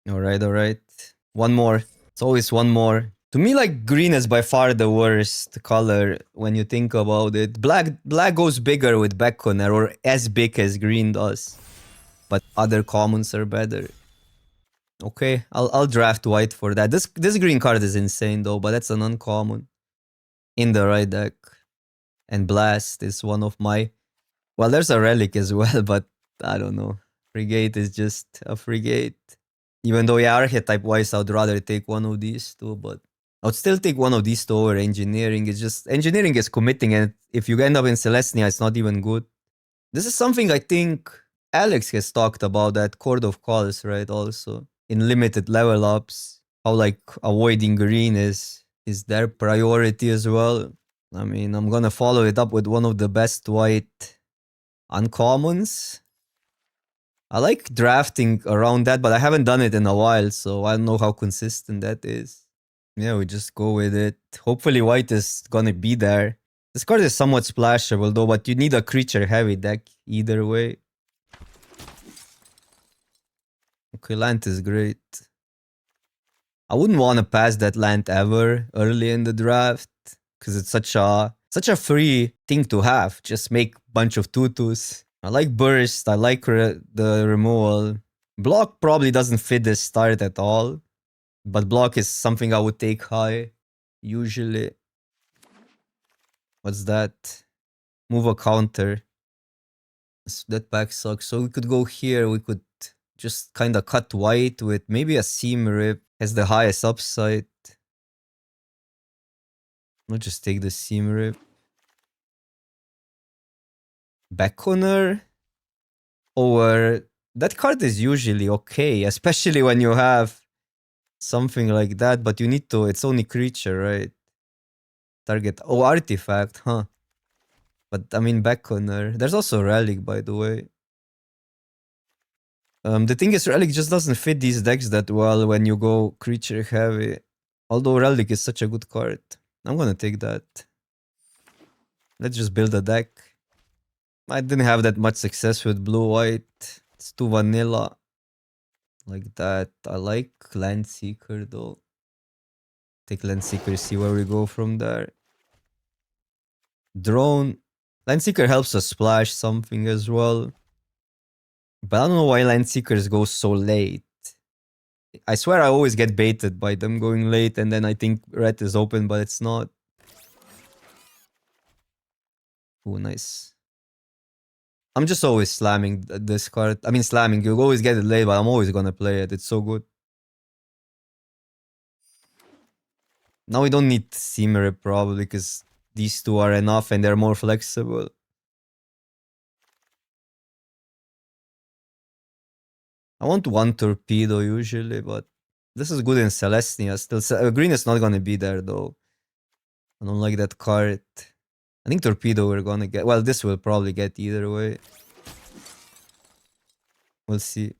Alright, alright. One more. It's always one more. To me, like, green is by far the worst color when you think about it. Black goes bigger with Beckoner, or as big as green does. But other commons are better. Okay, I'll draft white for that. This green card is insane though, but that's an uncommon in the right deck. And Blast is one of my... Well, there's a Relic as well, but I don't know. Frigate is just a Frigate. Even though, yeah, archetype-wise, I'd rather take one of these two, but I would still take one of these two over Engineering. It's just... Engineering is committing, and if you end up in Celestia, it's not even good. This is something I think Alex has talked about, that Chord of Calls, right, also. In limited level ups, how, like, avoiding green is their priority as well. I mean, I'm gonna follow it up with one of the best white uncommons. I like drafting around that, but I haven't done it in a while, so I don't know how consistent that is. Yeah, we just go with it. Hopefully white is gonna be there. This card is somewhat splashable though, but you need a creature heavy deck either way. Okay, land is great. I wouldn't want to pass that land ever early in the draft, because it's such a free thing to have. Just make a bunch of tutus. I like burst, I like the removal. Block probably doesn't fit this start at all, but block is something I would take high, usually. What's that? Move a counter. That pack sucks. So we could go here, we could just kind of cut white with maybe a seam rip. Has the highest upside. I'll just take the seam rip. Beckoner? Or that card is usually okay, especially when you have something like that, but you need to, it's only creature, right? Target, oh, artifact, huh? But I mean, Beckoner. There's also Relic, by the way. The thing is, Relic just doesn't fit these decks that well when you go creature heavy. Although Relic is such a good card. I'm gonna take that. Let's just build a deck. I didn't have that much success with blue-white. It's too vanilla. Like that. I like Landseeker though. Take Landseeker, see where we go from there. Drone. Landseeker helps us splash something as well. But I don't know why Landseekers go so late. I swear I always get baited by them going late, and then I think red is open, but it's not. Oh, nice. I'm just always slamming this card. I mean, slamming. You always get it late, but I'm always gonna play it. It's so good. Now we don't need Seam Rip probably, because these two are enough and they're more flexible. I want one Torpedo usually, but this is good in Celestia. Still, green is not gonna be there though. I don't like that card. I think Torpedo we're gonna get. Well, this will probably get either way. We'll see.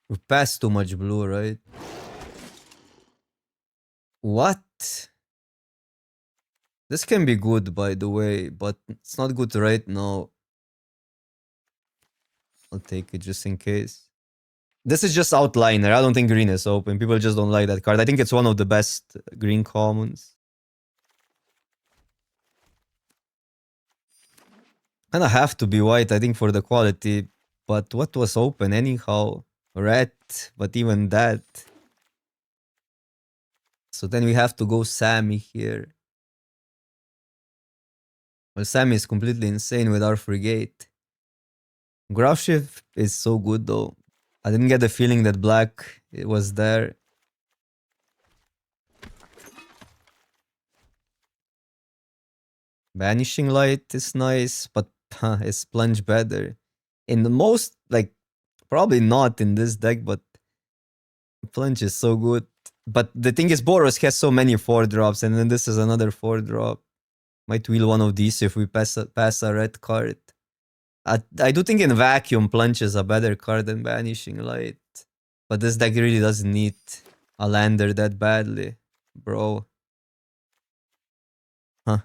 We passed too much blue, right? What? This can be good, by the way, but it's not good right now. I'll take it just in case. This is just outliner. I don't think green is open. People just don't like that card. I think it's one of the best green commons. Kinda have to be white, I think, for the quality. But what was open anyhow? Red, but even that. So then we have to go Sammy here. Well, Sammy is completely insane with our frigate. Graph shift is so good though. I didn't get the feeling that black was there. Banishing Light is nice, but is Plunge better? In the most, like, probably not in this deck, but Plunge is so good. But the thing is, Boros has so many 4-drops, and then this is another 4-drop. Might wheel one of these if we pass a red card. I do think in vacuum, Plunge is a better card than Banishing Light. But this deck really doesn't need a lander that badly, bro. Huh.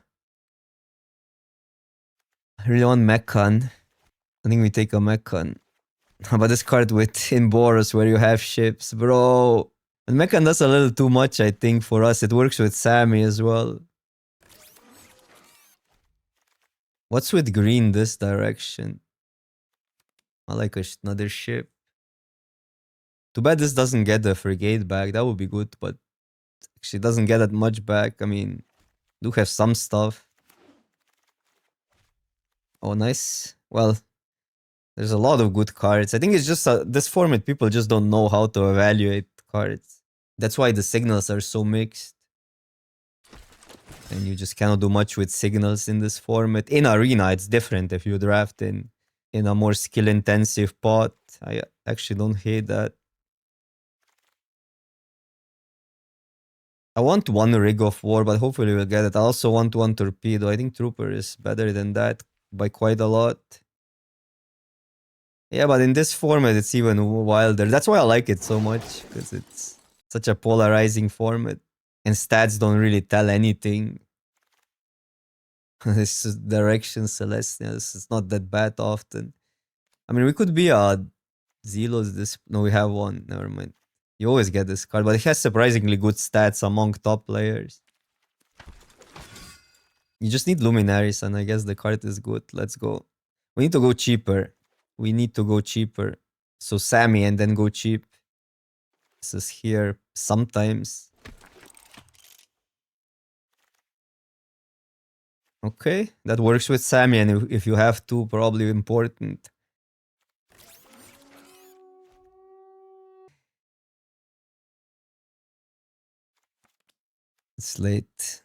I really want Mechan. I think we take a Mechan. How about this card with in Boros where you have ships, bro? And Mechan does a little too much, I think, for us. It works with Sammy as well. What's with green this direction? I like another ship. Too bad this doesn't get the frigate back. That would be good, but actually doesn't get that much back. I mean, do have some stuff. Oh, nice. Well, there's a lot of good cards. I think it's just this format, people just don't know how to evaluate cards. That's why the signals are so mixed. And you just cannot do much with signals in this format. In Arena, it's different if you draft in a more skill-intensive pot. I actually don't hate that. I want one Rig of War, but hopefully we'll get it. I also want one Torpedo. I think Trooper is better than that by quite a lot. Yeah, but in this format, it's even wilder. That's why I like it so much, because it's such a polarizing format. And stats don't really tell anything. This is Direction Celestial. This is not that bad often. I mean, we could be a Zelos this... No, we have one. Never mind. You always get this card, but it has surprisingly good stats among top players. You just need Luminaries, and I guess the card is good. Let's go. We need to go cheaper. We need to go cheaper. So Sammy and then go cheap. This is here sometimes. Okay, that works with Sammy, and if you have two, probably important. It's late.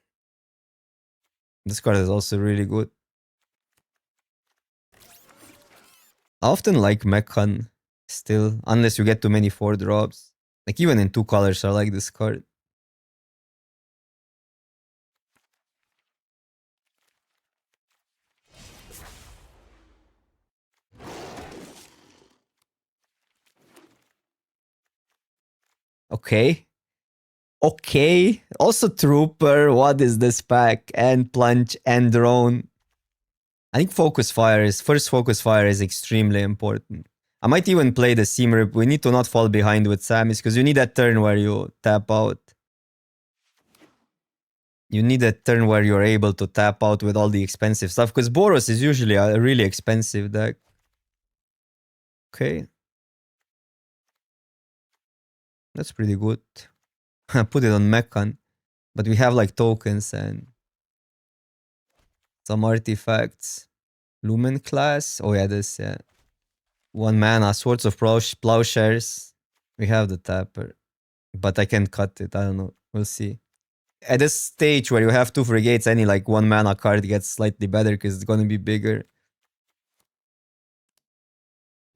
This card is also really good. I often like Mechan still, unless you get too many 4-drops. Like even in 2 colors, I like this card. Okay. Okay. Also Trooper. What is this pack? And Plunge and Drone. I think Focus Fire is... First Focus Fire is extremely important. I might even play the Seam Rip. We need to not fall behind with Sammy's, because you need that turn where you tap out. You need a turn where you're able to tap out with all the expensive stuff, because Boros is usually a really expensive deck. Okay. That's pretty good. I put it on Mechan. But we have like tokens and some artifacts. Lumen class. Oh yeah, this, yeah. 1 mana, Swords of Plowshares. We have the tapper. But I can cut it, I don't know. We'll see. At this stage where you have 2 frigates, any like 1 mana card gets slightly better because it's gonna be bigger.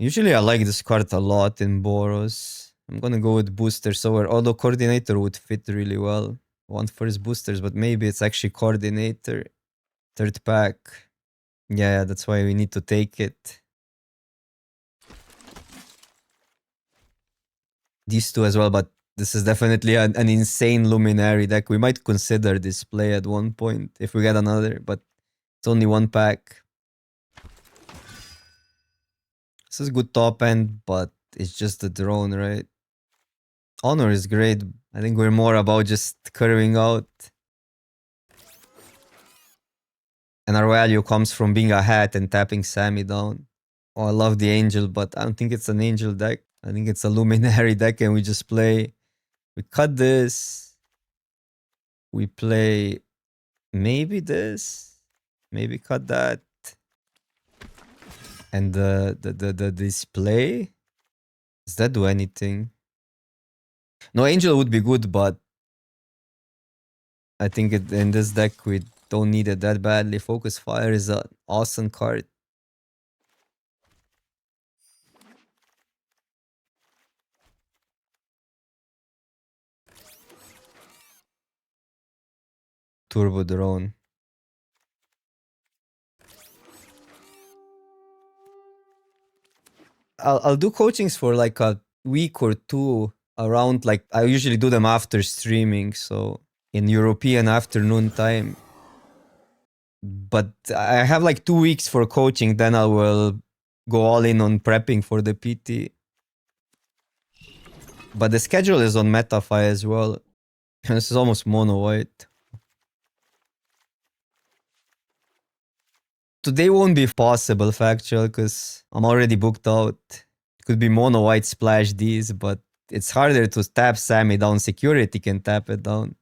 Usually I like this card a lot in Boros. I'm gonna go with Booster Sower, although Coordinator would fit really well. Want first boosters, but maybe it's actually Coordinator. 3rd pack. Yeah, that's why we need to take it. These 2 as well, but this is definitely an insane Luminary deck. We might consider this play at one point if we get another, but it's only 1 pack. This is good top end, but it's just the drone, right? Honor is great. I think we're more about just curving out. And our value comes from being a hat and tapping Sammy down. Oh, I love the Angel, but I don't think it's an Angel deck. I think it's a Luminary deck, and we just play... We cut this. We play maybe this. Maybe cut that. And the display. Does that do anything? No, Angel would be good, but I think in this deck we don't need it that badly. Focus Fire is an awesome card. Turbo Drone. I'll do coachings for like a week or 2 around, like I usually do them after streaming, so in European afternoon time. But I have like 2 weeks for coaching, then I will go all in on prepping for the PT. But the schedule is on MetaFi as well. This is almost mono white. Today won't be possible, factual, because I'm already booked out. It could be mono white splash these, but it's harder to tap Sammy down. Security can tap it down.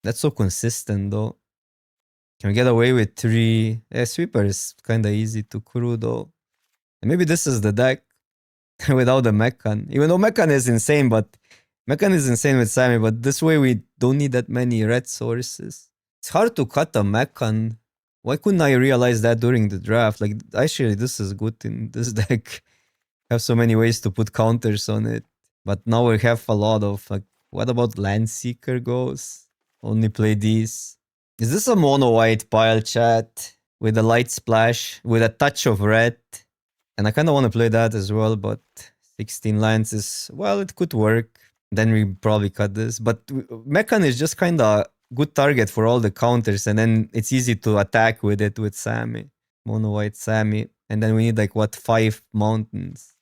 That's so consistent though. Can we get away with 3? Yeah, sweeper is kinda easy to crew though. And maybe this is the deck without the Mechan. Even though Mechan is insane, but Mechan is insane with Sammy, but this way we don't need that many red sources. It's hard to cut a Mechan. Why couldn't I realize that during the draft? Like, actually, this is good in this deck. Have so many ways to put counters on it. But now we have a lot of, like, what about Landseeker goes? Only play these. Is this a mono white pile, chat? With a light splash, with a touch of red? And I kind of want to play that as well, but 16 lands is, well, it could work. Then we probably cut this. But Mechan is just kind of good target for all the counters, and then it's easy to attack with it with Sammy. Mono white Sammy. And then we need like, what, 5 mountains?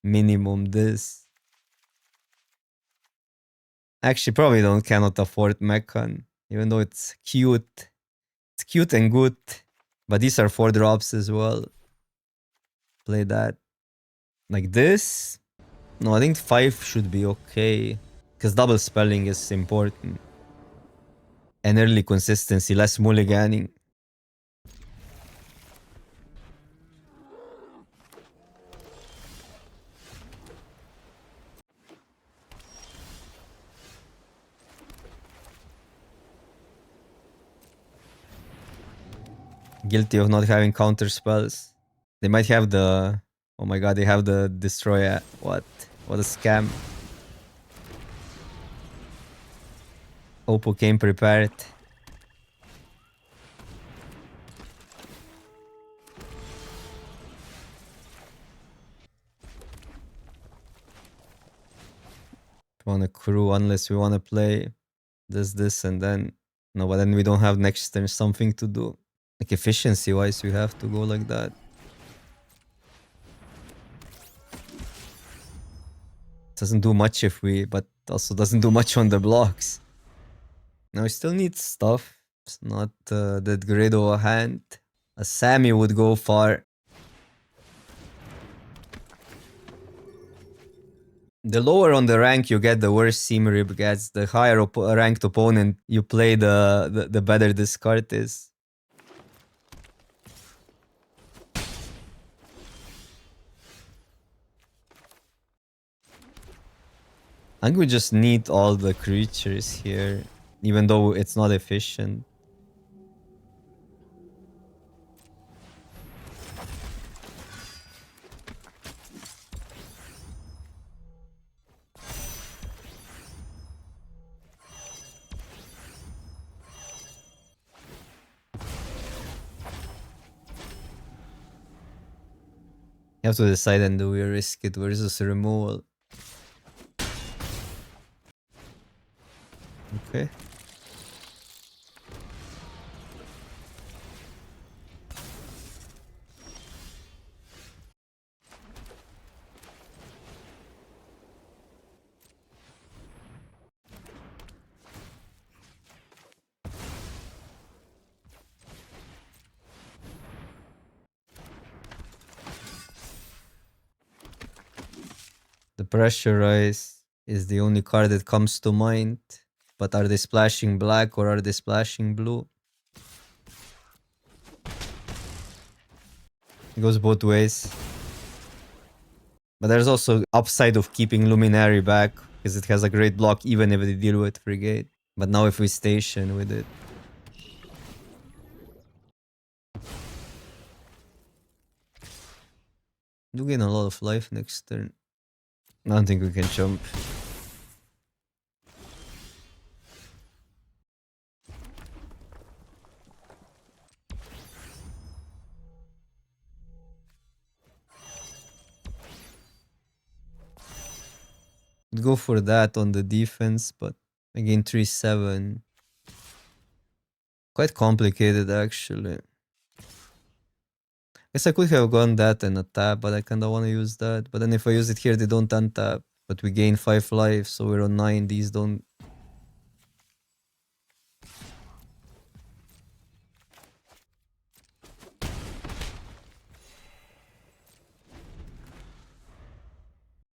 Minimum this. Actually, probably cannot afford Mechan, even though it's cute. It's cute and good. But these are 4 drops as well. Play that. Like this. No, I think 5 should be okay. Because double spelling is important. And early consistency, less mulliganing. Guilty of not having counter spells. They might have the... Oh my god, they have the destroy... What? What a scam. Oppo came prepared. We wanna crew unless we wanna play this, and then... No, but then we don't have next turn something to do. Like efficiency wise, we have to go like that. Doesn't do much if we... But also doesn't do much on the blocks. Now we still need stuff. It's not that great of a hand. A Sammy would go far. The lower on the rank you get, the worse Seam Rib gets. The higher ranked opponent you play, the better this card is. I think we just need all the creatures here, even though it's not efficient. You have to decide, and do we risk it versus removal? Okay. The Pressurize is the only card that comes to mind. But are they splashing black or are they splashing blue? It goes both ways. But there's also upside of keeping Luminary back, because it has a great block even if they deal with Frigate. But now if we station with it... Do gain a lot of life next turn. I don't think we can jump. We'd go for that on the defense, but again 3-7. Quite complicated actually. Guess I could have gone that and a tap, but I kinda wanna use that. But then if I use it here, they don't untap. But we gain 5 life, so we're on 9. These don't.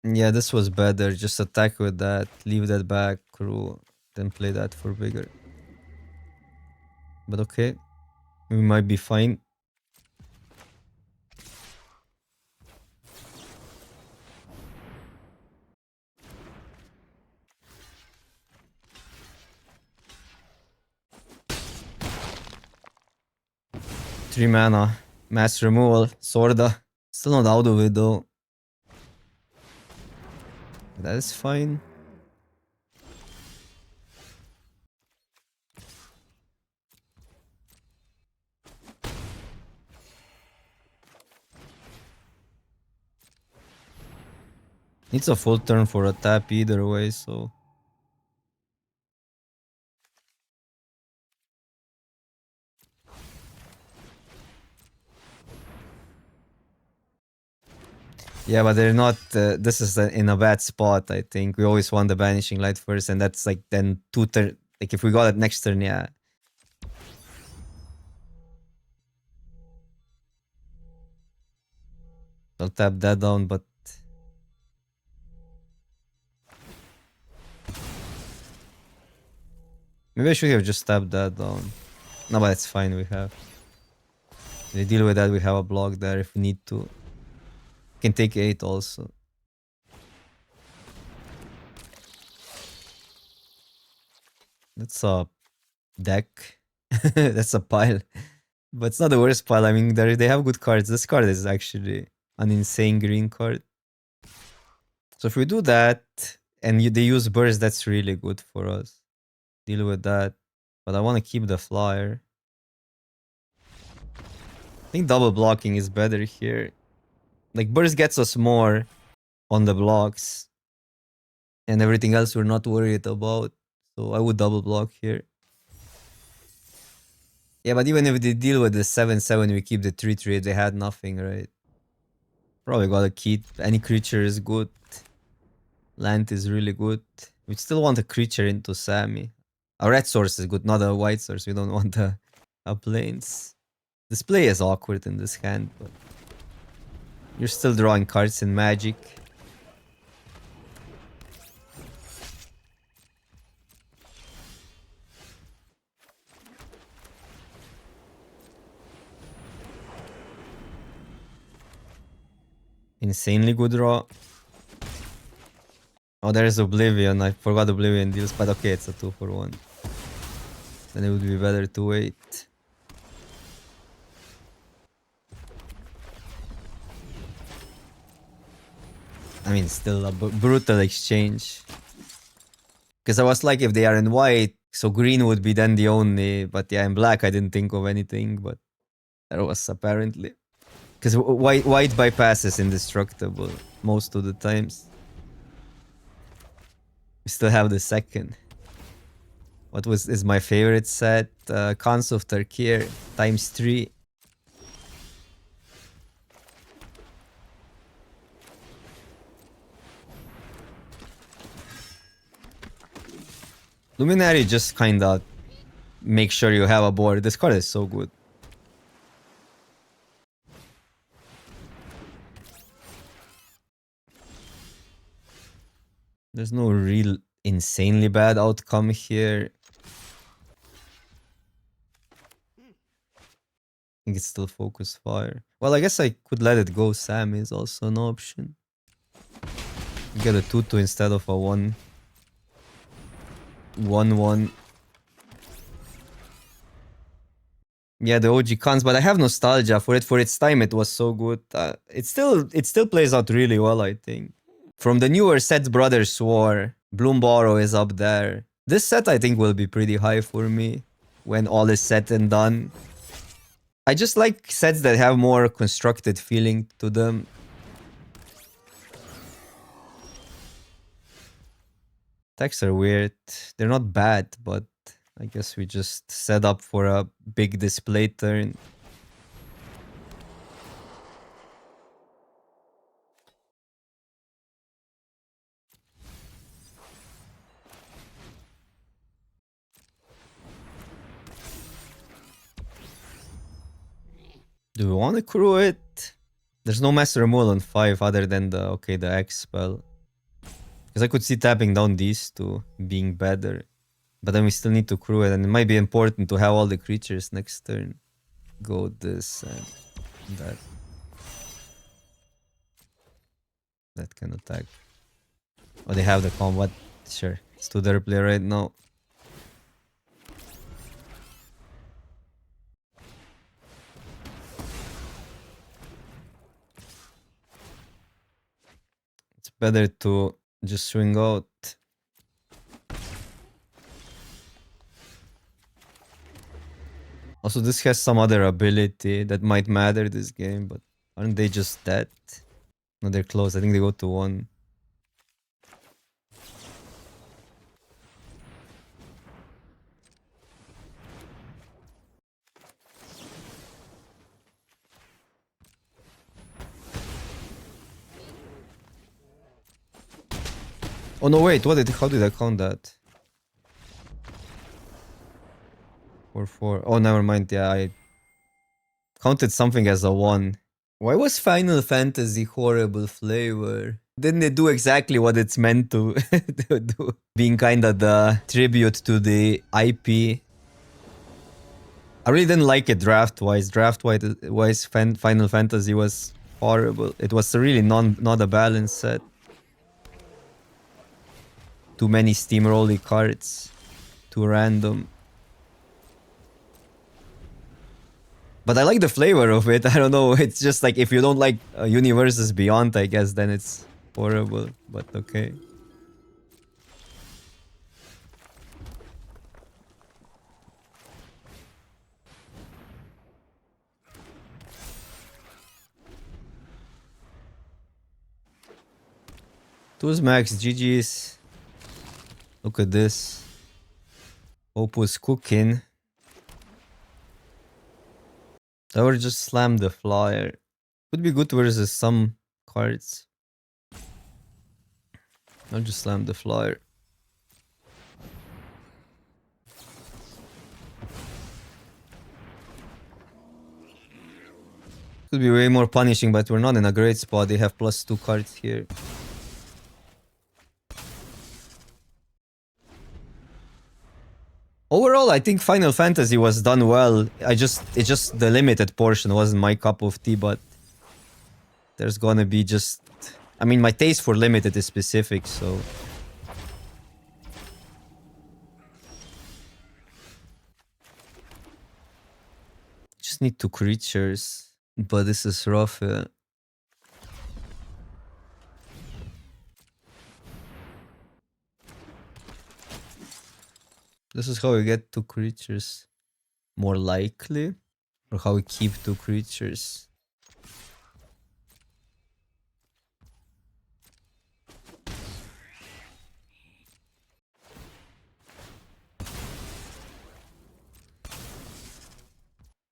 Yeah, this was better. Just attack with that, leave that back, crew, then play that for bigger. But okay, we might be fine. Three mana, mass removal, Sorda. Still not out of it though. That is fine. It's a full turn for a tap either way, so. Yeah, but they're not. This is in a bad spot, I think. We always want the Banishing Light first, and that's like then 2 turn. Like if we got it next turn, yeah. I'll tap that down, but. Maybe I should have just tapped that down. No, but it's fine, we have. We deal with that, we have a block there if we need to. We can take 8 also. That's a deck. That's a pile. But it's not the worst pile. I mean, they have good cards. This card is actually an insane green card. So if we do that, and they use burst, that's really good for us. Deal with that. But I want to keep the flyer. I think double blocking is better here. Like, burst gets us more on the blocks. And everything else we're not worried about. So I would double block here. Yeah, but even if they deal with the 7/7, we keep the 3/3. They had nothing, right? Probably gotta keep. Any creature is good. Land is really good. We still want a creature into Sammy. A red source is good, not a white source. We don't want a plains. This play is awkward in this hand, but you're still drawing cards in Magic. Insanely good draw. Oh, there's Oblivion. I forgot Oblivion deals, but okay, it's a 2 for 1. Then it would be better to wait. I mean, still a brutal exchange. Because I was like, if they are in white, so green would be then the only. But yeah, in black, I didn't think of anything, but there was apparently. Because white bypass is indestructible most of the times. We still have the second. What is my favorite set? Cons of Tarkir ×3. Luminary just kinda make sure you have a board. This card is so good. There's no real insanely bad outcome here. I think it's still focus fire. Well, I guess I could let it go. Sam is also an option. Get a 2/2 instead of a 1/1. Yeah, the OG cons, but I have nostalgia for it. For its time, it was so good. It still plays out really well, I think. From the newer sets, Brothers War, Bloom Borrow is up there. This set, I think, will be pretty high for me when all is said and done. I just like sets that have more constructed feeling to them. Attacks are weird. They're not bad, but I guess we just set up for a big display turn. Do we want to crew it? There's no Master Removal on 5 other than the X spell. Because I could see tapping down these two being better. But then we still need to crew it, and it might be important to have all the creatures next turn. Go this and that. That can attack. Oh, they have the combat. Sure. It's to their play right now. It's better to just swing out. Also, this has some other ability that might matter this game, but aren't they just dead? No, they're close. I think they go to 1. Oh no, wait, how did I count that? 4-4. Oh, never mind. Yeah, I counted something as a 1. Why was Final Fantasy horrible flavor? Didn't it do exactly what it's meant to, to do? Being kind of the tribute to the IP. I really didn't like it draft-wise. Draft-wise, Final Fantasy was horrible. It was really not a balanced set. Too many steamrolly cards. Too random. But I like the flavor of it. I don't know. It's just like if you don't like Universes Beyond, I guess, then it's horrible. But okay. Two's max, GG's. Look at this. Opus cooking. Or just slam the flyer. Would be good versus some cards. I'll just slam the flyer. Could be way more punishing, but we're not in a great spot. They have +2 cards here. Overall, I think Final Fantasy was done well. It's just the limited portion wasn't my cup of tea, but there's gonna be just... I mean, my taste for limited is specific, so... Just need 2 creatures, but this is rough. This is how we get 2 creatures more likely, or how we keep 2 creatures.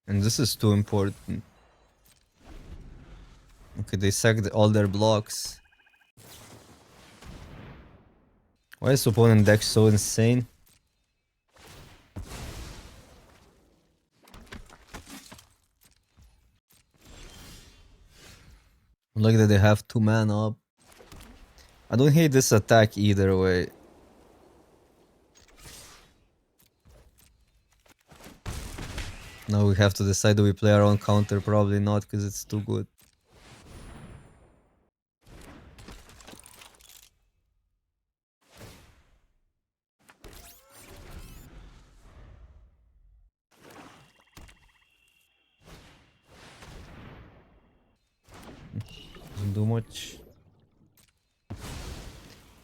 And this is too important. Okay, they sacked all their blocks. Why is opponent deck so insane? Like that they have 2 mana up. I don't hate this attack either way. Now we have to decide, do we play our own counter? Probably not, because it's too good. Doesn't do much.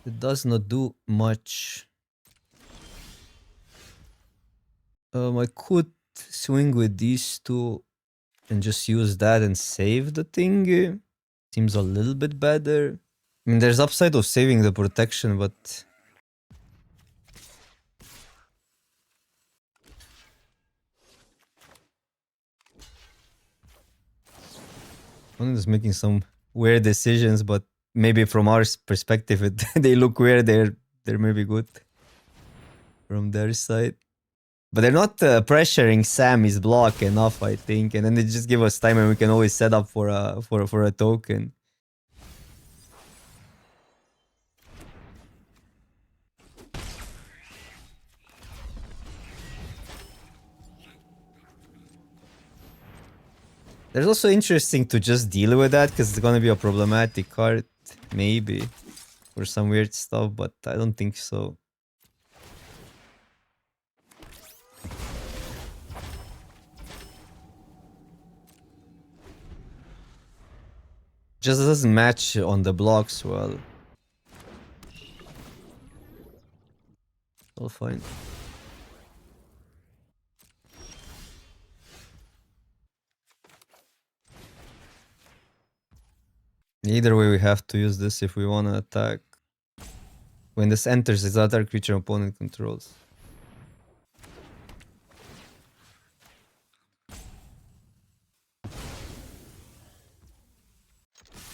It does not do much. I could swing with these 2 and just use that and save the thing. Seems a little bit better. I mean, there's upside of saving the protection, but... One is making some weird decisions, but maybe from our perspective, they look weird. They're maybe good from their side. But they're not pressuring Sammy's block enough, I think. And then they just give us time and we can always set up for a token. There's also interesting to just deal with that because it's gonna be a problematic card, maybe, for some weird stuff, but I don't think so. Just doesn't match on the blocks well. All fine. Either way, we have to use this if we want to attack. When this enters, it's other creature opponent controls.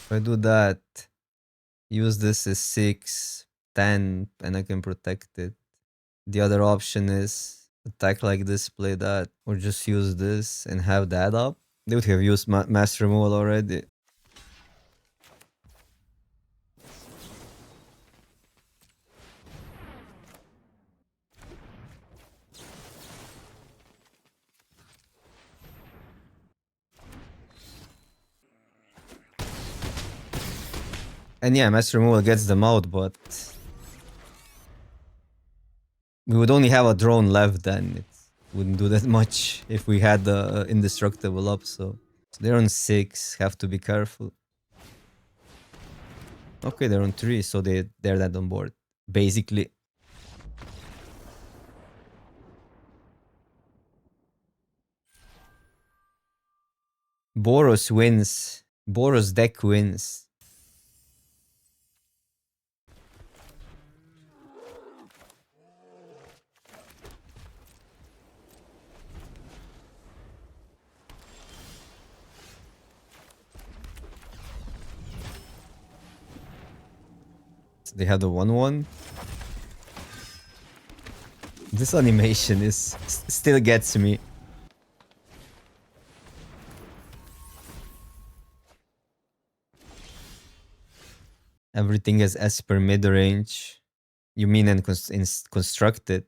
If I do that, use this as 6, 10, and I can protect it. The other option is attack like this, play that, or just use this and have that up. They would have used mass removal already. And yeah, mass removal gets them out, but we would only have a drone left then. It wouldn't do that much if we had the indestructible up, so they're on 6, have to be careful. Okay, they're on 3, so they're that on board. Basically. Boros wins. Boros deck wins. So they have the 1/1. This animation is still gets me. Everything is as per mid-range. You mean in constructed?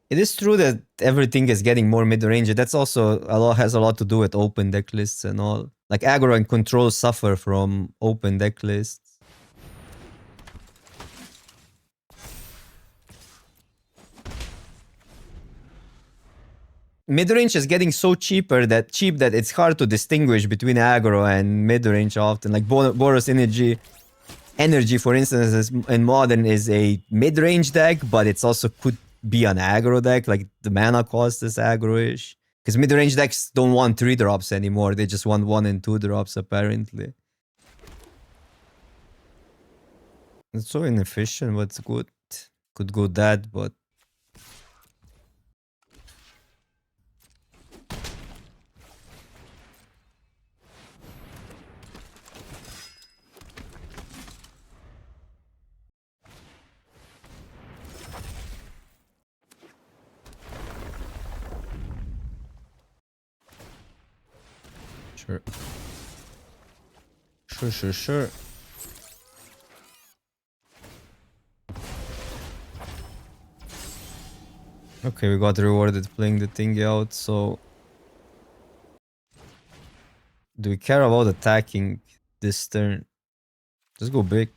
It is true that everything is getting more mid-range. That's also has a lot to do with open deck lists and all. Like aggro and control suffer from open deck lists. Mid-range is getting so cheap that it's hard to distinguish between aggro and mid-range often. Like Boros Energy, for instance, in Modern is a mid-range deck, but it's also could be an aggro deck. Like the mana cost is aggro-ish. Because mid-range decks don't want 3 drops anymore. They just want 1 and 2 drops, apparently. It's so inefficient, but it's good. Could go that, but... Sure. Sure. Okay, we got rewarded playing the thing out, so... Do we care about attacking this turn? Just go big.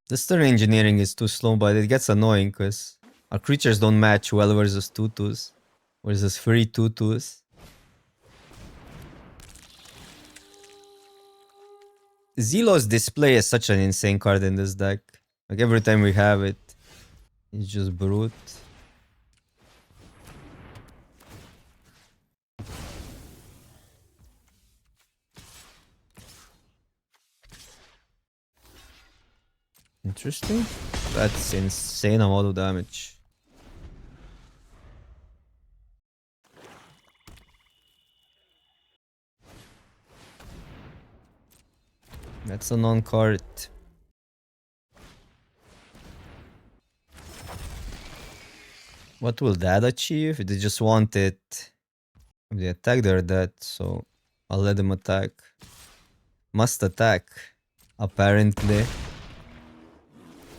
This turn engineering is too slow, but it gets annoying because our creatures don't match well versus 2/2s. Versus 3 2/2s. Zealous Display is such an insane card in this deck. Like every time we have it, it's just brute. Interesting. That's insane amount of damage. That's a non-card. What will that achieve? They just want it. If they attack, they're dead, so I'll let them attack. Must attack, apparently.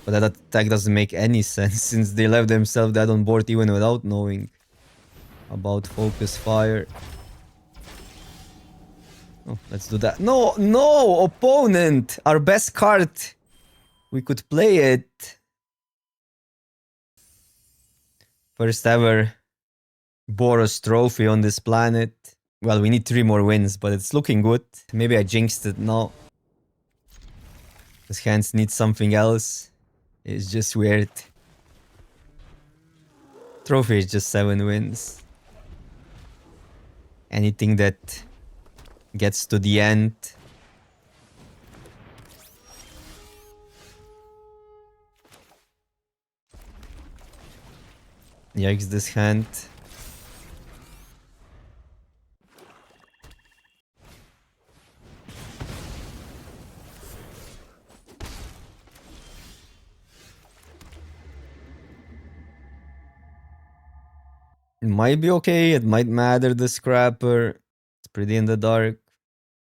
But that attack doesn't make any sense since they left themselves dead on board even without knowing about focus fire. Oh, let's do that. No, no, opponent! Our best card. We could play it. First ever Boros trophy on this planet. Well, we need 3 more wins, but it's looking good. Maybe I jinxed it now. His hands need something else. It's just weird. Trophy is just 7 wins. Anything that gets to the end. Yikes, this hand. It might be okay, it might matter, the scrapper. It's pretty in the dark.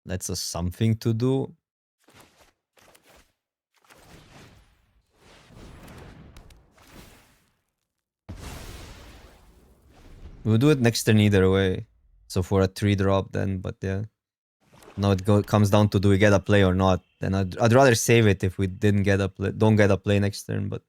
That's a something to do. We'll do it next turn either way. So for a 3-drop then, but yeah. Now it comes down to do we get a play or not. Then I'd rather save it if we didn't get a play, don't get a play next turn, but...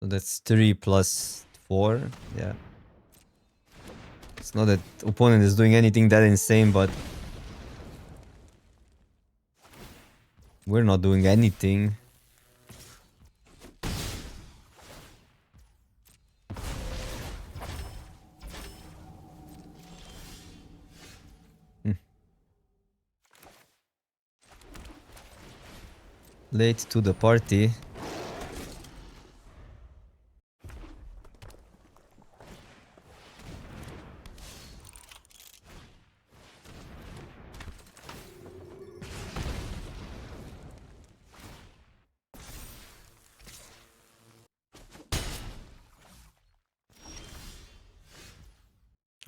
So that's 3 plus 4, yeah. It's not that opponent is doing anything that insane, but... We're not doing anything. Late to the party.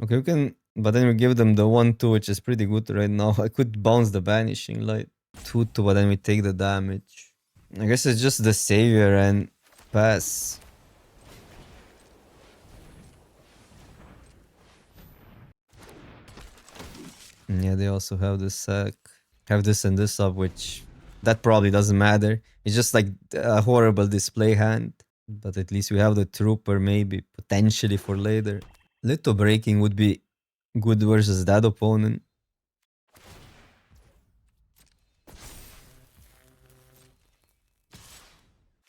Okay, we can... But then we give them the 1-2, which is pretty good right now. I could bounce the Banishing Light. 2-2, but then we take the damage. I guess it's just the Savior and pass. Yeah, they also have this sack. Have this and this up, which... That probably doesn't matter. It's just like a horrible display hand. But at least we have the Trooper maybe, potentially for later. Little breaking would be good versus that opponent.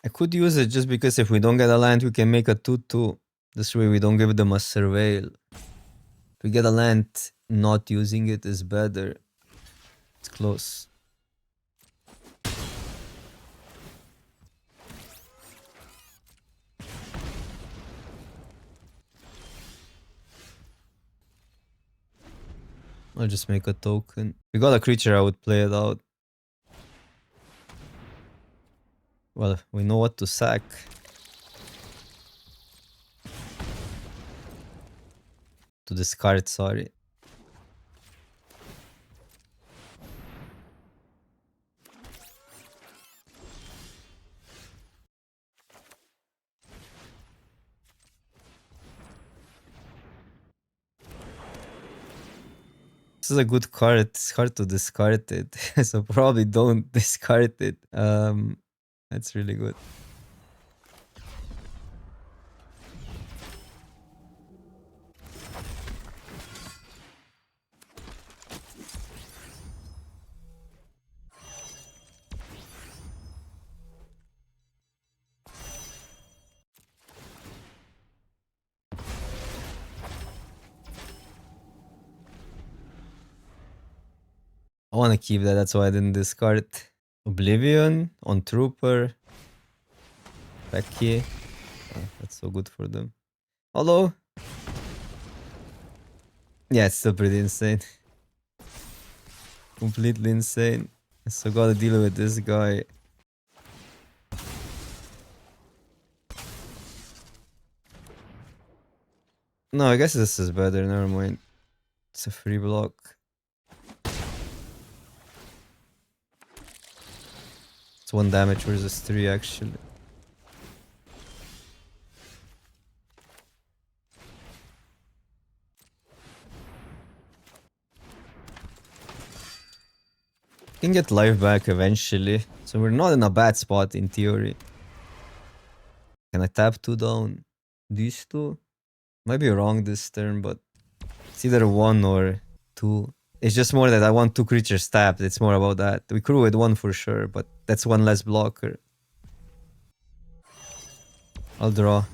I could use it just because if we don't get a land, we can make a 2-2. This way we don't give them a surveil. If we get a land, not using it is better. It's close. I'll just make a token. If we got a creature, I would play it out. Well, we know what to sack. To discard, sorry. This is a good card. It's hard to discard it. So probably don't discard it. That's really good. I want to keep that, that's why I didn't discard. Oblivion on Trooper. Becky. Oh, that's so good for them. Although, yeah, it's still pretty insane. Completely insane. So gotta deal with this guy. No, I guess this is better. Never mind. It's a free block. It's 1 damage versus 3 actually. Can get life back eventually. So we're not in a bad spot in theory. Can I tap 2 down? These 2? Might be wrong this turn, but it's either 1 or 2. It's just more that I want 2 creatures tapped. It's more about that. We crew with 1 for sure, but that's 1 less blocker. I'll draw.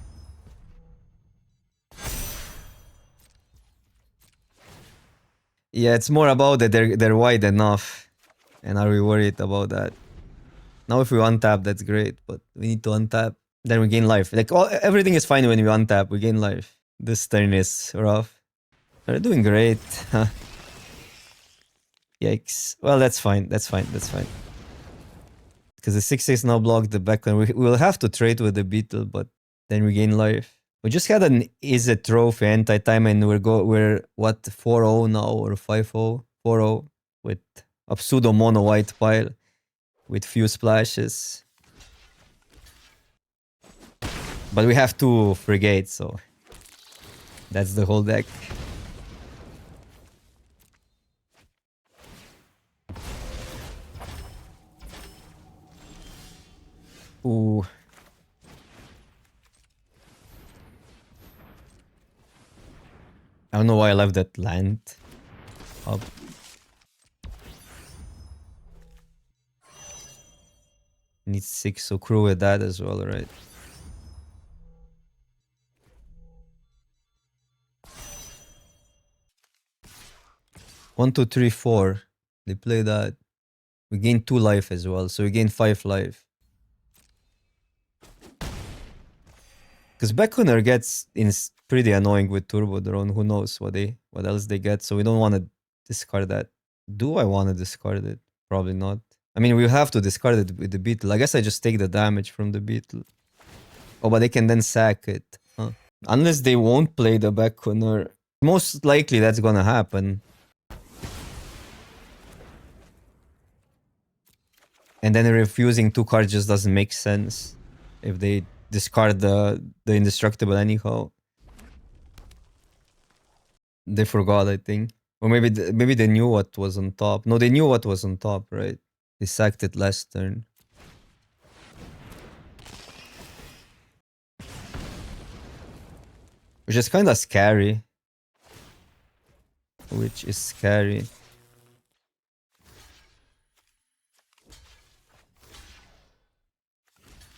Yeah, it's more about that they're wide enough. And are we worried about that? Now if we untap, that's great, but we need to untap. Then we gain life. Like everything is fine when we untap, we gain life. This turn is rough. They're doing great. Yikes. Well, that's fine. That's fine. That's fine. Because the 6/6 now blocked the back one. We will have to trade with the beetle, but then we gain life. We just had an Is It trophy anti-time and we're what 4-0 now or 5-0? 4-0 with a pseudo mono white pile with few splashes. But we have 2 frigates, so that's the whole deck. Ooh. I don't know why I left that land up. Needs 6, so crew with that as well, right? One, two, three, 4. They play that. We gain 2 life as well, so we gain 5 life. Because Beckoner gets pretty annoying with Turbo Drone. Who knows what else they get, so we don't want to discard that. Do I want to discard it? Probably not. I mean, we have to discard it with the beetle. I guess I just take the damage from the beetle. Oh, but they can then sack it. Huh? Unless they won't play the Beckoner. Most likely that's gonna happen. And then refusing 2 cards just doesn't make sense if they discard the indestructible anyhow. They forgot, I think. Or maybe they knew what was on top. No, they knew what was on top, right? They sacked it last turn. Which is kind of scary. Which is scary.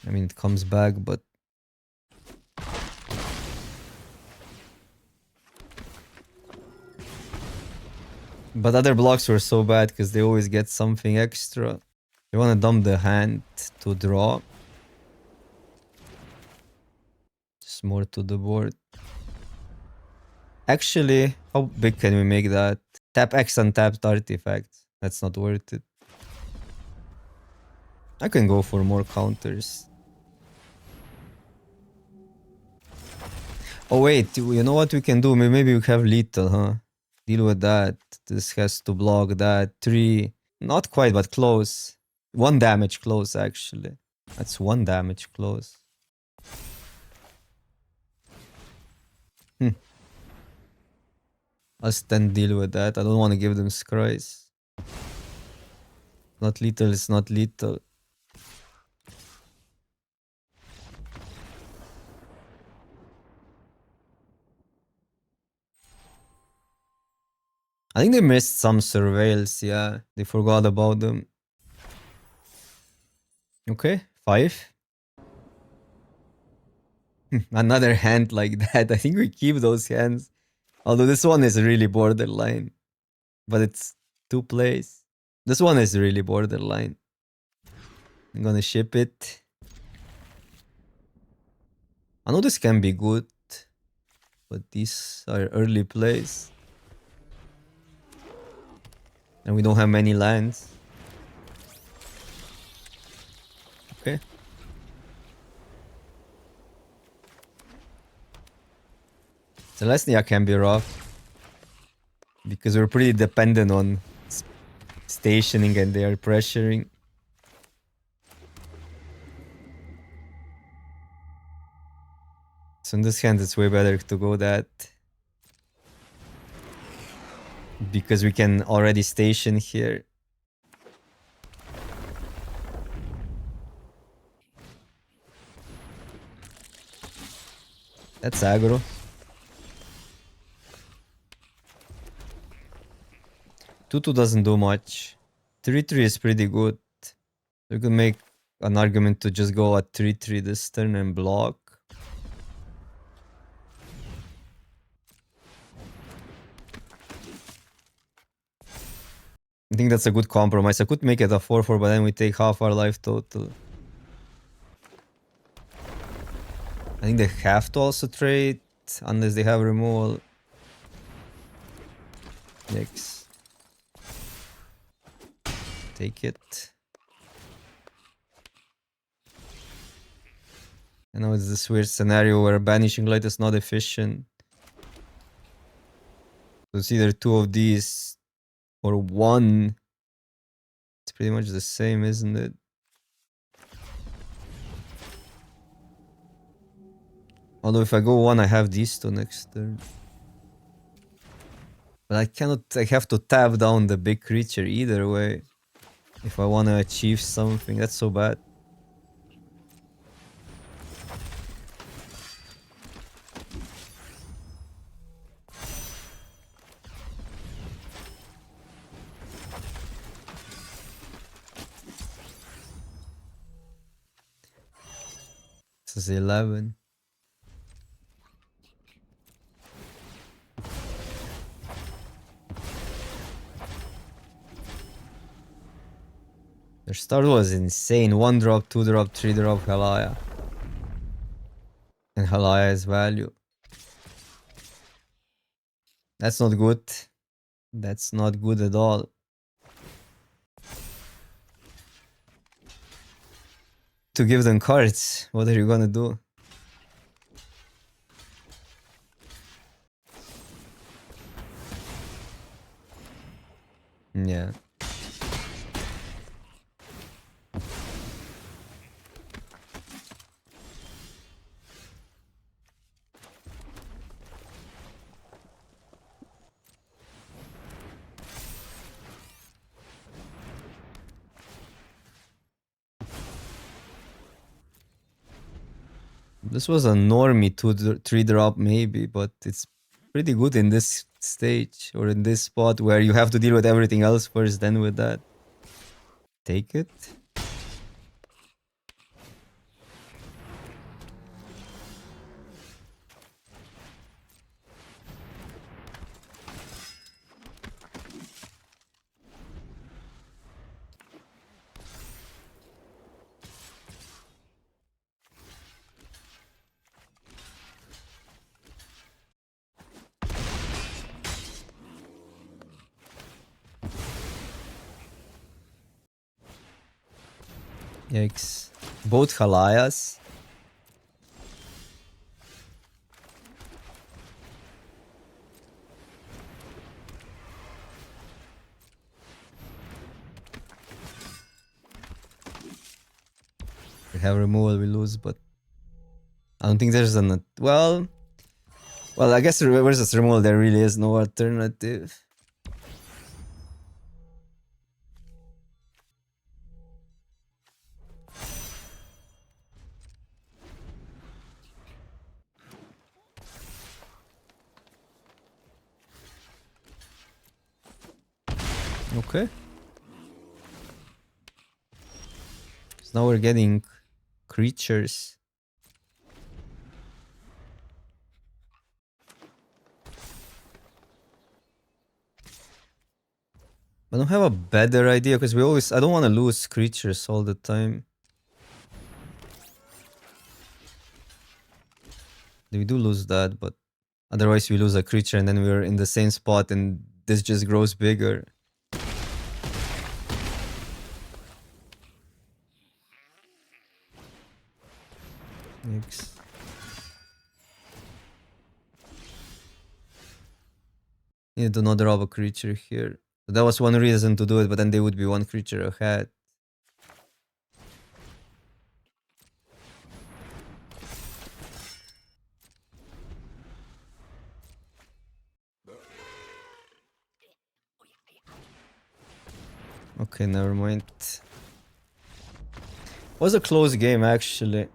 I mean, it comes back, but... But other blocks were so bad because they always get something extra. You want to dump the hand to draw. Just more to the board. Actually, how big can we make that? Tap X untapped artifacts. That's not worth it. I can go for more counters. Oh wait, you know what we can do? Maybe we have lethal, huh? Deal with that. This has to block that. 3. Not quite, but close. 1 damage close, actually. That's 1 damage close. Us then deal with that. I don't want to give them scries. Not lethal, it's not lethal. I think they missed some surveils, yeah. They forgot about them. Okay, 5. Another hand like that. I think we keep those hands. Although this one is really borderline. But it's 2 plays. This one is really borderline. I'm gonna ship it. I know this can be good, but these are early plays. And we don't have many lands. Okay. Celestia can be rough. Because we're pretty dependent on stationing and they are pressuring. So in this hand, it's way better to go that. Because we can already station here. That's aggro. 2-2 doesn't do much. 3-3 is pretty good. You can make an argument to just go at 3-3 this turn and block. I think that's a good compromise. I could make it a 4-4, but then we take half our life total. I think they have to also trade, unless they have removal. Yikes. Take it. I know it's this weird scenario where Banishing Light is not efficient. So it's either two of these or one. It's pretty much the same, isn't it? Although if I go one, I have these two next turn. But I cannot, I have to tap down the big creature either way. If I want to achieve something, that's so bad. This is 11. Their start was insane. 1 drop, 2 drop, 3 drop Halaya. And Halaya's value. That's not good. That's not good at all. To give them cards, what are you gonna do? Yeah. This was a normie 3 drop maybe, but it's pretty good in this stage or in this spot where you have to deal with everything else first, then with that. Take it. Yikes. Both Halayas. We have removal, we lose, but I don't think there's an... Well, I guess versus removal there really is no alternative. Okay. So now we're getting creatures. But I don't have a better idea because I don't want to lose creatures all the time. We do lose that, but otherwise we lose a creature and then we're in the same spot and this just grows bigger. Yikes. Need to not drop a creature here. So that was one reason to do it, but then they would be one creature ahead. Okay, never mind. Was a close game actually.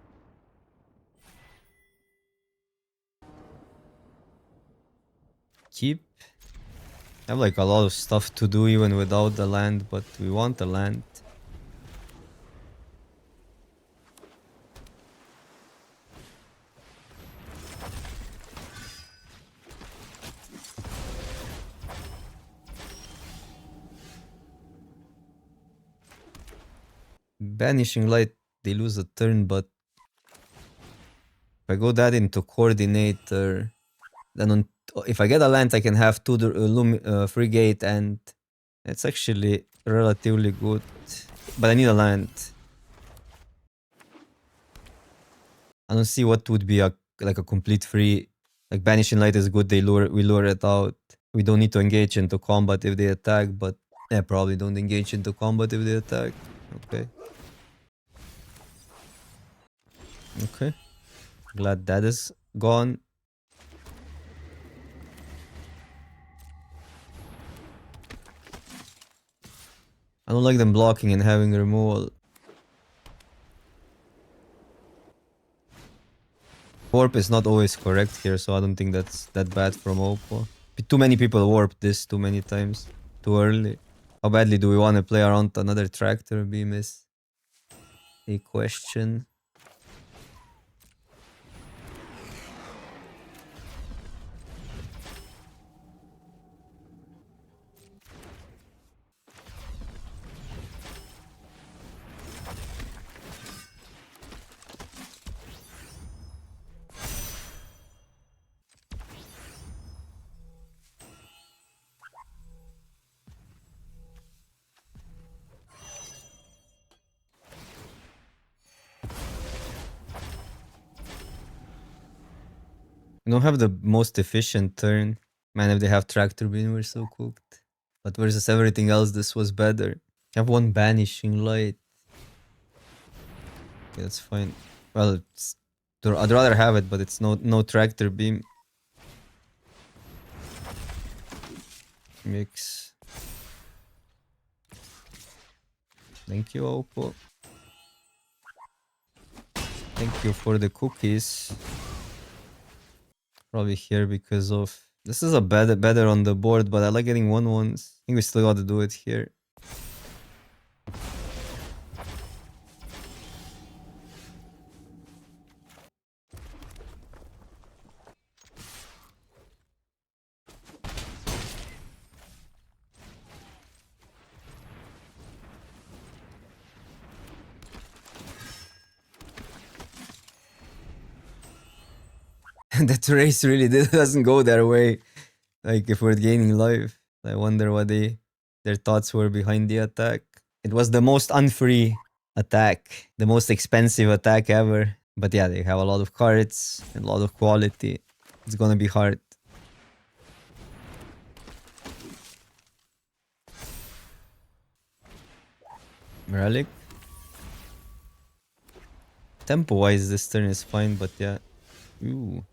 Keep. I have like a lot of stuff to do even without the land, but we want the land. Banishing Light, they lose a turn, but if I go that into Coordinator, then if I get a land, I can have two Frigate, and it's actually relatively good. But I need a land. I don't see what would be like a complete free. Like Banishing Light is good. We lure it out. We don't need to engage into combat if they attack, but yeah, probably don't engage into combat if they attack. Okay. Okay. Glad that is gone. I don't like them blocking and having removal. Warp is not always correct here, so I don't think that's that bad from Oppo. Too many people warped this too many times. Too early. How badly do we want to play around another tractor beam is a question. We don't have the most efficient turn. Man, if they have tractor beam, we're so cooked. But versus everything else, this was better. I have one Banishing Light. Okay, that's fine. Well, I'd rather have it, but it's no tractor beam. Mix. Thank you, Oppo. Thank you for the cookies. Probably here because of... This is a better on the board, but I like getting 1/1s. I think we still got to do it here. That race really doesn't go their way. Like if we're gaining life, I wonder what their thoughts were behind the attack. It was the most unfree attack, the most expensive attack ever. But yeah, they have a lot of cards and a lot of quality. It's gonna be hard. Relic. Tempo wise, this turn is fine, but yeah. Ooh.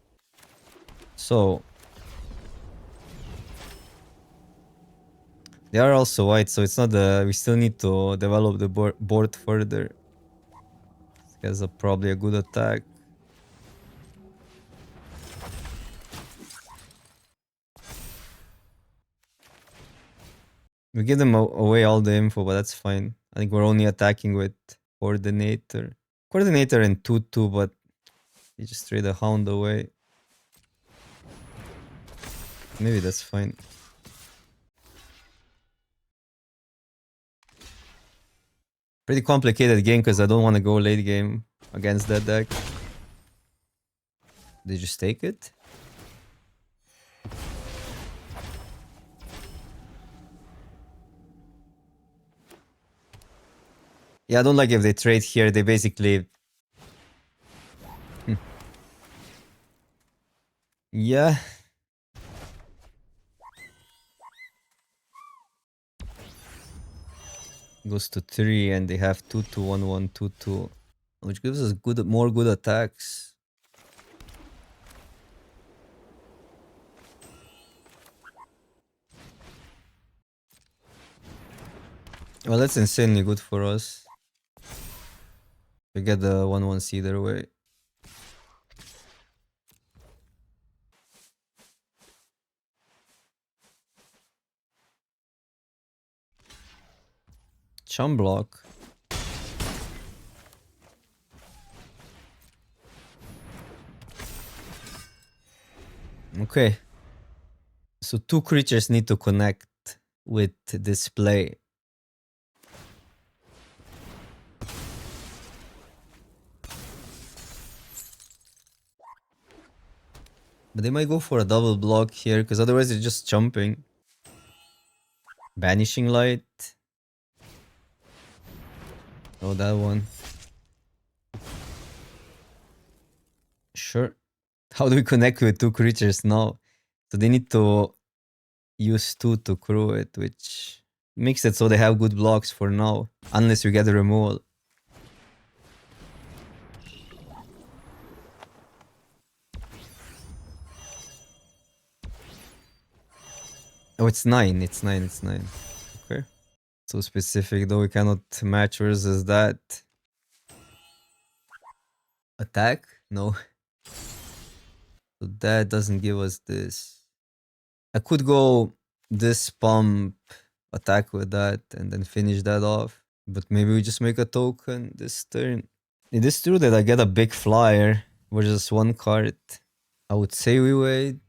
So they are also white, so it's not the... We still need to develop the board further. This has probably a good attack. We give them away all the info, but that's fine. I think we're only attacking with Coordinator. Coordinator and 2/2, but you just trade a Hound away. Maybe that's fine. Pretty complicated game because I don't want to go late game against that deck. They just take it? Yeah, I don't like if they trade here. They basically... Yeah. Goes to 3 and they have 2-2, 1-1, 2-2. Which gives us more good attacks. Well, that's insanely good for us. We get the 1-1 either way. Chum block. Okay. So 2 creatures need to connect with this play. But they might go for a double block here, because otherwise they're just jumping. Banishing Light. Oh, that one. Sure. How do we connect with 2 creatures now? So they need to use 2 to crew it, which makes it so they have good blocks for now. Unless we get a removal. Oh, it's 9. It's 9. It's 9. Okay. So specific, though we cannot match versus that. Attack? No. So that doesn't give us this. I could go this pump, attack with that, and then finish that off. But maybe we just make a token this turn. It is true that I get a big flyer versus 1 card. I would say we wait.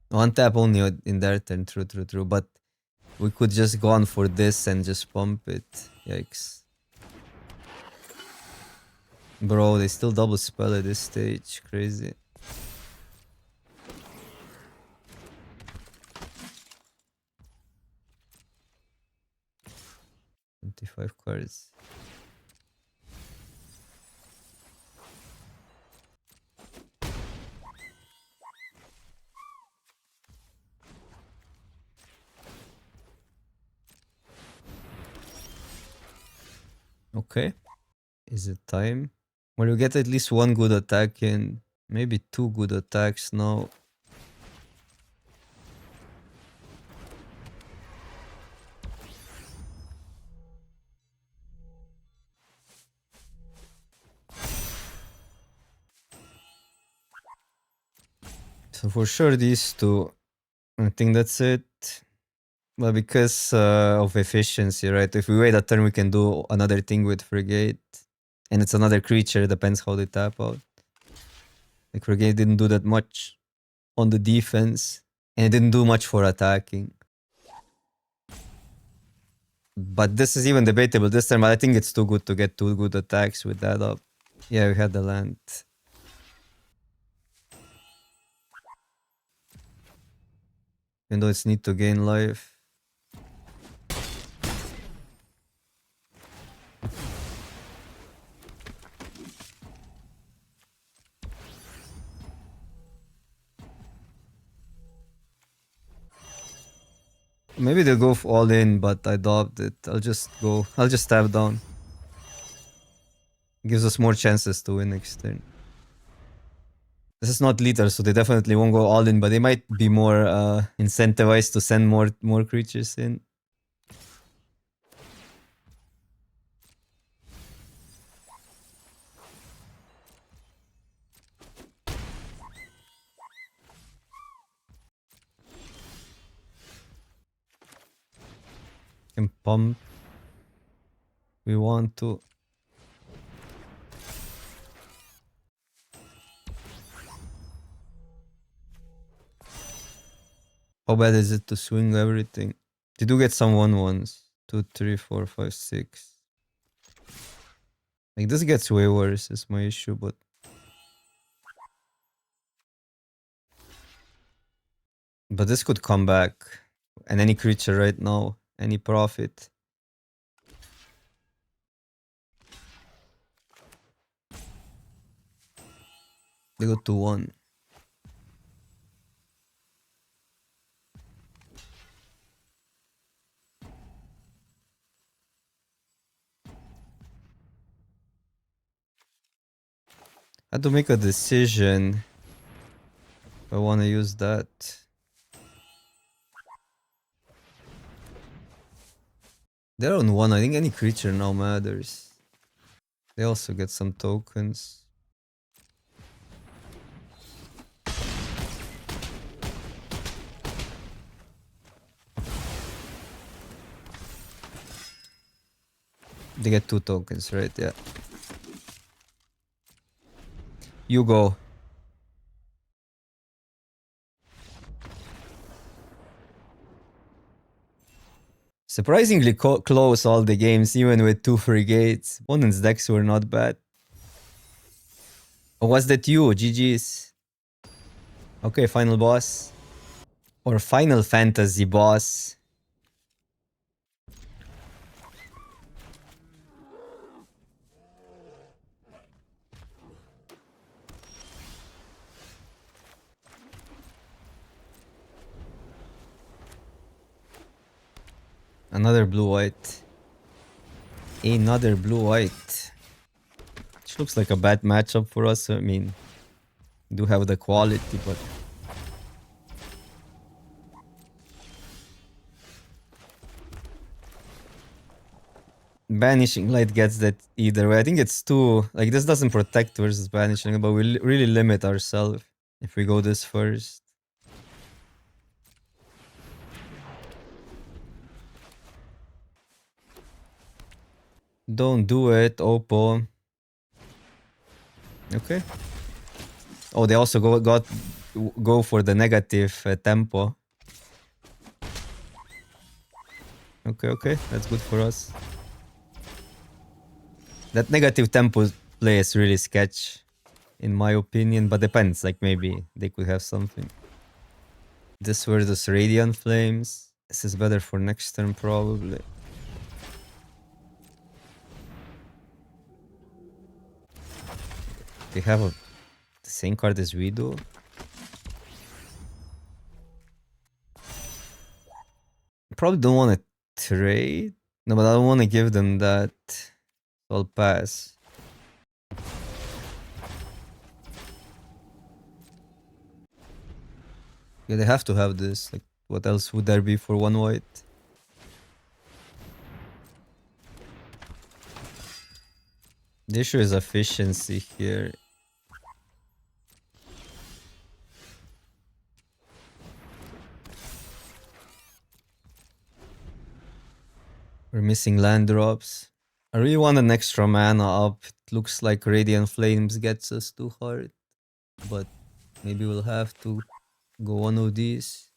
1 tap only in their turn, true. But we could just go on for this and just pump it. Yikes. Bro, they still double spell at this stage. Crazy. $25 cards. Okay. Is it time? Well, you get at least 1 good attack in. Maybe 2 good attacks now. So for sure these 2. I think that's it. Well, because of efficiency, right? If we wait a turn, we can do another thing with Frigate. And it's another creature, depends how they tap out. Like Frigate didn't do that much on the defense. And it didn't do much for attacking. But this is even debatable this time, but I think it's too good to get 2 good attacks with that up. Yeah, we had the land. Even though it's need to gain life. Maybe they'll go all in, but I doubt it. I'll just tap down. Gives us more chances to win next turn. This is not lethal, so they definitely won't go all in, but they might be more incentivized to send more creatures in. Can pump. We want to. How bad is it to swing everything? They do get some 1/1s. 2, 3, 4, 5, 6. Like this gets way worse is my issue, but this could come back. And any creature right now, any profit. They go 2/1. I had to make a decision if I want to use that. They're on 1. I think any creature now matters. They also get some tokens. They get 2 tokens, right? Yeah. You go. Surprisingly close all the games, even with 2 frigates. Opponent's decks were not bad. Or was that you? GG's. Okay, final boss. Or Final Fantasy boss. Another blue-white. Another blue-white. Which looks like a bad matchup for us. I mean, we do have the quality, but... Banishing Light gets that either way. I think it's too... Like, this doesn't protect versus Banishing, but we really limit ourselves if we go this first. Don't do it, Oppo. Okay. Oh, they also go for the negative tempo. Okay, that's good for us. That negative tempo play is really sketch, in my opinion, but depends. Like maybe they could have something. This versus Radiant Flames. This is better for next turn probably. They have the same card as we do. Probably don't want to trade. No, but I don't want to give them that. So I'll pass. Yeah, they have to have this. Like, what else would there be for 1 white? The issue is efficiency here. We're missing land drops. I really want an extra mana up. It looks like Radiant Flames gets us too hard. But maybe we'll have to go one of these.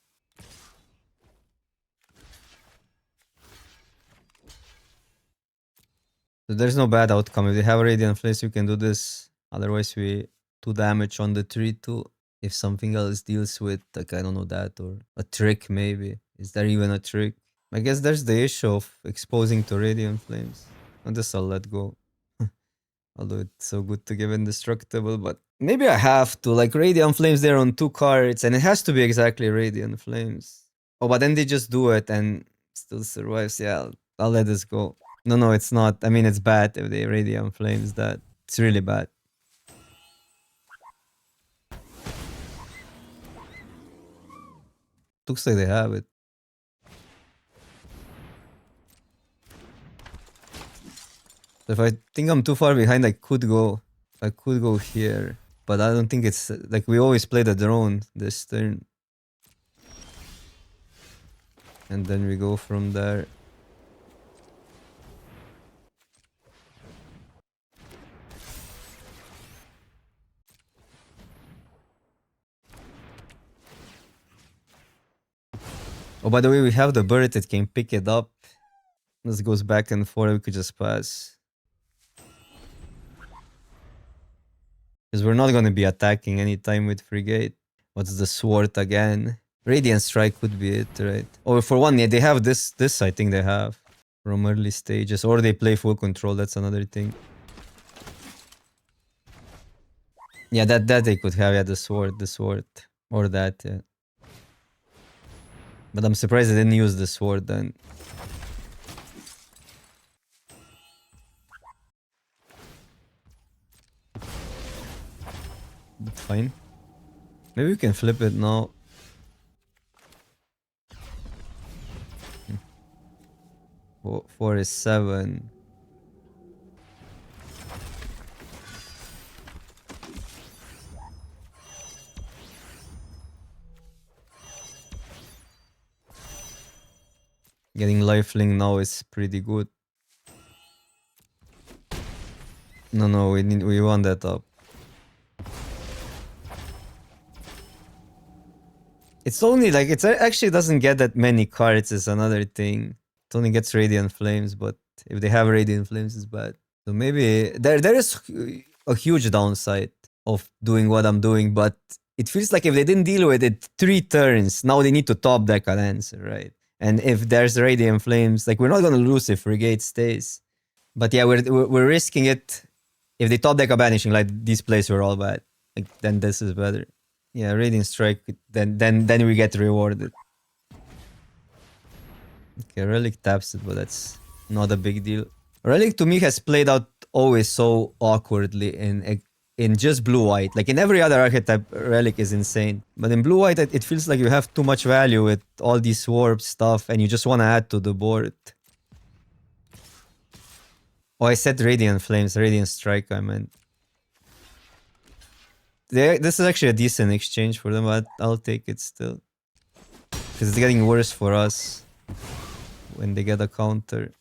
So there's no bad outcome. If they have Radiant Flames, we can do this. Otherwise, we 2 damage on the 3/2. If something else deals with, like, I don't know that, or a trick maybe. Is there even a trick? I guess there's the issue of exposing to Radiant Flames. And this I'll let go. Although it's so good to give indestructible, but maybe I have to. Like, Radiant Flames there on 2 cards, and it has to be exactly Radiant Flames. Oh, but then they just do it and still survives. Yeah, I'll let this go. No, it's not. I mean, it's bad if they Radiant Flames that. It's really bad. Looks like they have it. If I think I'm too far behind, I could go here. But I don't think it's... Like, we always play the drone this turn. And then we go from there. Oh, by the way, we have the bird that can pick it up. This goes back and forth. We could just pass. Because we're not going to be attacking anytime with Frigate. What's the sword again? Radiant Strike could be it, right? Or for one, yeah, they have this I think they have. From early stages. Or they play full control, that's another thing. Yeah, that they could have, yeah, the sword. Or that, yeah. But I'm surprised they didn't use the sword then. That's fine. Maybe we can flip it now. Four is 7. Getting lifelink now is pretty good. No, we want that up. It's only like, it actually doesn't get that many cards is another thing. It only gets Radiant Flames, but if they have Radiant Flames, it's bad. So maybe there is a huge downside of doing what I'm doing, but it feels like if they didn't deal with it 3 turns, now they need to top deck an answer, right? And if there's Radiant Flames, like we're not gonna lose if Frigate stays. But yeah, we're risking it. If they top deck a Banishing, like these plays were all bad, like then this is better. Yeah, Radiant Strike, then we get rewarded. Okay, Relic taps it, but that's not a big deal. Relic to me has played out always so awkwardly in just blue-white. Like in every other archetype, Relic is insane. But in blue-white, it feels like you have too much value with all these warp stuff and you just want to add to the board. Oh, I said Radiant Flames, Radiant Strike, I meant. This is actually a decent exchange for them, but I'll take it still. Because it's getting worse for us when they get a counter.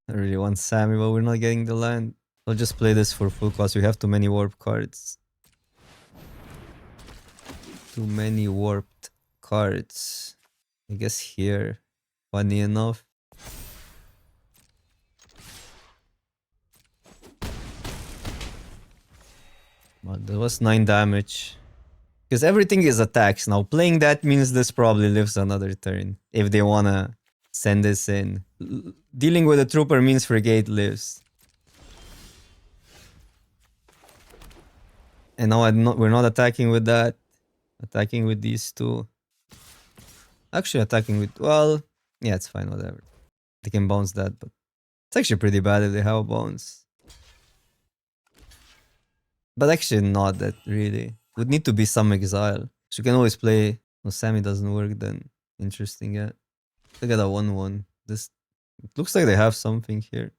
I really want Sammy, but we're not getting the land. I'll just play this for full cost. We have too many warp cards. Too many warped cards. I guess here. Funny enough. Well, that was 9 damage. Because everything is attacks now. Playing that means this probably lives another turn. If they wanna send this in. Dealing with a trooper means Frigate lives. And now we're not attacking with that. Attacking with these two. Actually attacking with... Well, yeah, it's fine, whatever. They can bounce that, but... It's actually pretty bad if they have a bounce. But actually not that really. Would need to be some exile. So you can always play... No, Sammy doesn't work then. Interesting, yeah. Look at that 1-1. This... It looks like they have something here.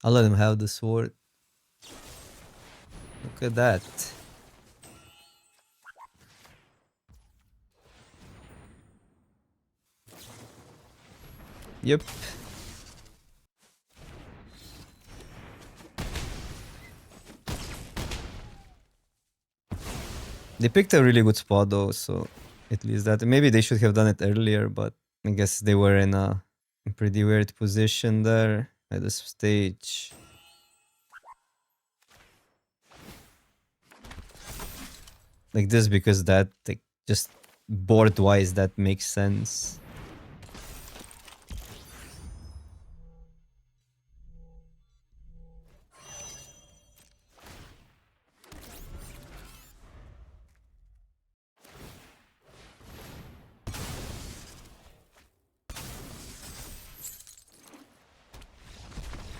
I'll let him have the sword. Look at that. Yep. They picked a really good spot though, so at least that. Maybe they should have done it earlier, but I guess they were in a pretty weird position there at this stage. Like this because that, like, just board-wise, that makes sense.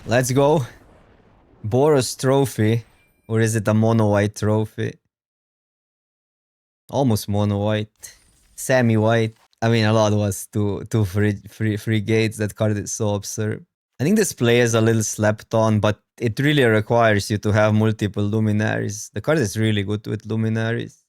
Let's go. Boros trophy. Or is it a mono-white trophy? Almost mono-white. Semi-white. I mean, a lot was two free gates. That card is so absurd. I think this play is a little slept on, but it really requires you to have multiple luminaries. The card is really good with luminaries.